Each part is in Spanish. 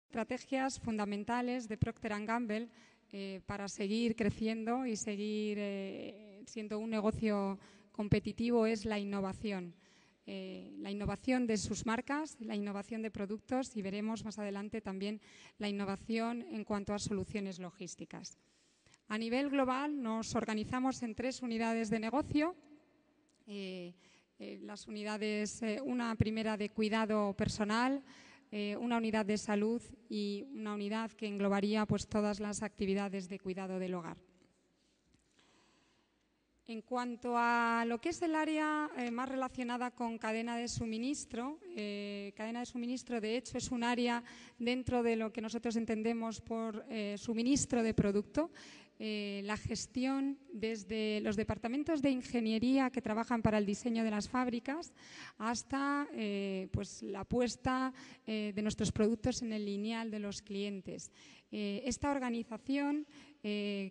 Estrategias fundamentales de Procter & Gamble para seguir creciendo y seguir siendo un negocio competitivo es la innovación. La innovación de sus marcas, la innovación de productos y veremos más adelante también la innovación en cuanto a soluciones logísticas. A nivel global nos organizamos en 3 unidades de negocio. Las unidades, una primera de cuidado personal, una unidad de salud y una unidad que englobaría pues, todas las actividades de cuidado del hogar. En cuanto a lo que es el área más relacionada con cadena de suministro de hecho es un área dentro de lo que nosotros entendemos por suministro de producto. La gestión desde los departamentos de ingeniería que trabajan para el diseño de las fábricas hasta pues la puesta de nuestros productos en el lineal de los clientes. Esta organización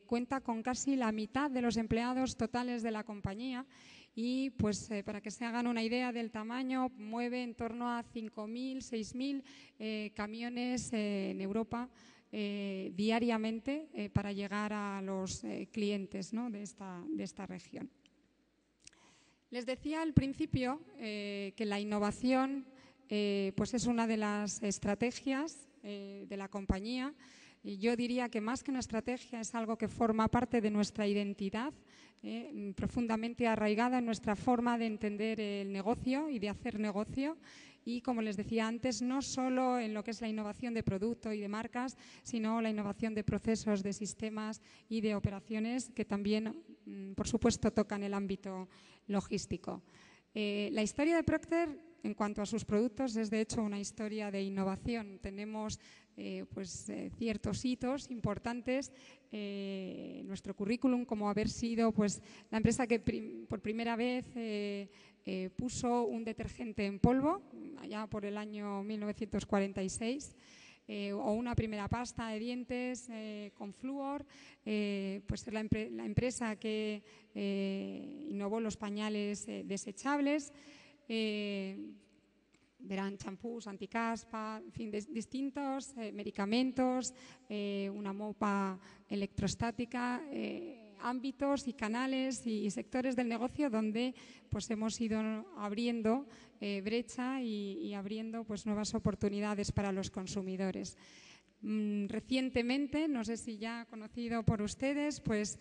cuenta con casi la mitad de los empleados totales de la compañía y pues para que se hagan una idea del tamaño, mueve en torno a 5.000, 6.000 camiones en Europa diariamente para llegar a los clientes, ¿no?, de esta región. Les decía al principio que la innovación pues es una de las estrategias de la compañía. Y yo diría que más que una estrategia es algo que forma parte de nuestra identidad, profundamente arraigada en nuestra forma de entender el negocio y de hacer negocio. Y como les decía antes, no solo en lo que es la innovación de producto y de marcas, sino la innovación de procesos, de sistemas y de operaciones que también, por supuesto, tocan el ámbito logístico. La historia de Procter en cuanto a sus productos es de hecho una historia de innovación. Tenemos ciertos hitos importantes en nuestro currículum, como haber sido pues, la empresa que por primera vez puso un detergente en polvo, allá por el año 1946, o una primera pasta de dientes con flúor, pues la empresa que innovó los pañales desechables. Verán champús, anticaspa, en fin, distintos medicamentos, una mopa electrostática, ámbitos y canales y sectores del negocio donde pues, hemos ido abriendo brecha y abriendo pues, nuevas oportunidades para los consumidores. Recientemente, no sé si ya conocido por ustedes, pues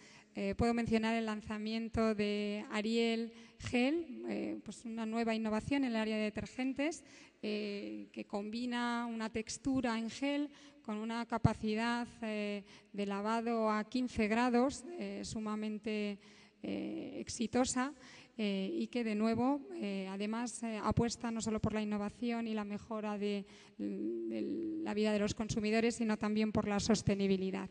puedo mencionar el lanzamiento de Ariel Gel, pues una nueva innovación en el área de detergentes que combina una textura en gel con una capacidad de lavado a 15 grados sumamente exitosa y que de nuevo además apuesta no solo por la innovación y la mejora de la vida de los consumidores, sino también por la sostenibilidad.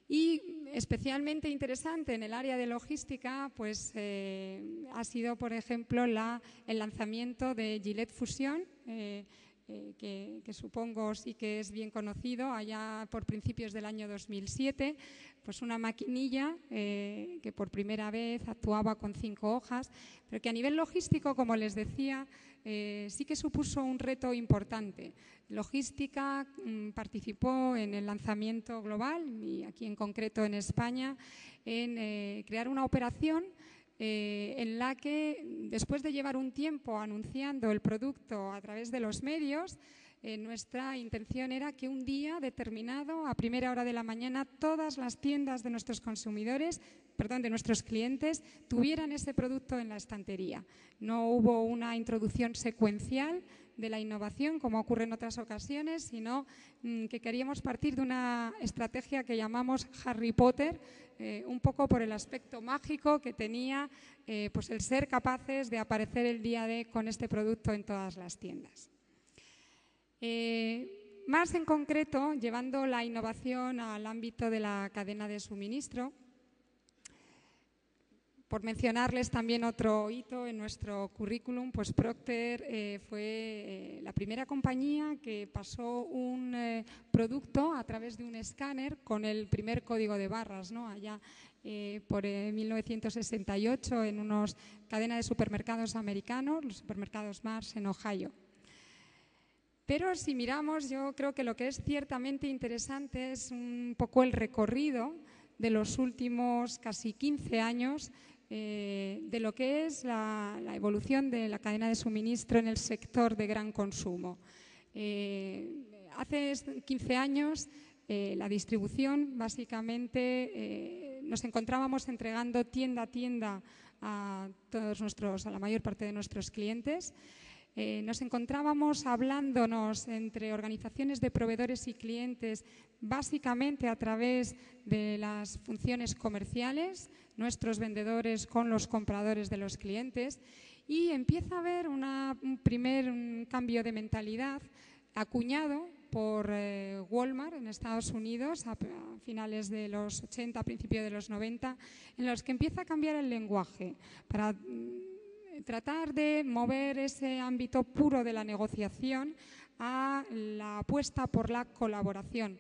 Y especialmente interesante en el área de logística pues, ha sido, por ejemplo, el lanzamiento de Gillette Fusion, que supongo sí que es bien conocido, allá por principios del año 2007, pues una maquinilla que por primera vez actuaba con 5 hojas, pero que a nivel logístico, como les decía, sí que supuso un reto importante. Logística participó en el lanzamiento global, y aquí en concreto en España, en crear una operación en la que, después de llevar un tiempo anunciando el producto a través de los medios, nuestra intención era que un día determinado, a primera hora de la mañana, todas las tiendas de nuestros de nuestros clientes, tuvieran ese producto en la estantería. No hubo una introducción secuencial de la innovación, como ocurre en otras ocasiones, sino que queríamos partir de una estrategia que llamamos Harry Potter, un poco por el aspecto mágico que tenía pues el ser capaces de aparecer el día D con este producto en todas las tiendas. Más en concreto, llevando la innovación al ámbito de la cadena de suministro, por mencionarles también otro hito en nuestro currículum, pues Procter fue la primera compañía que pasó un producto a través de un escáner con el primer código de barras, ¿no? Allá por 1968 en unas cadenas de supermercados americanos, los supermercados Mars en Ohio. Pero si miramos, yo creo que lo que es ciertamente interesante es un poco el recorrido de los últimos casi 15 años de lo que es la evolución de la cadena de suministro en el sector de gran consumo. Hace 15 años la distribución básicamente nos encontrábamos entregando tienda a tienda a la mayor parte de nuestros clientes. Nos encontrábamos hablándonos entre organizaciones de proveedores y clientes básicamente a través de las funciones comerciales, nuestros vendedores con los compradores de los clientes, y empieza a haber un primer cambio de mentalidad acuñado por Walmart en Estados Unidos a finales de los 80, a principios de los 90, en los que empieza a cambiar el lenguaje para tratar de mover ese ámbito puro de la negociación a la apuesta por la colaboración.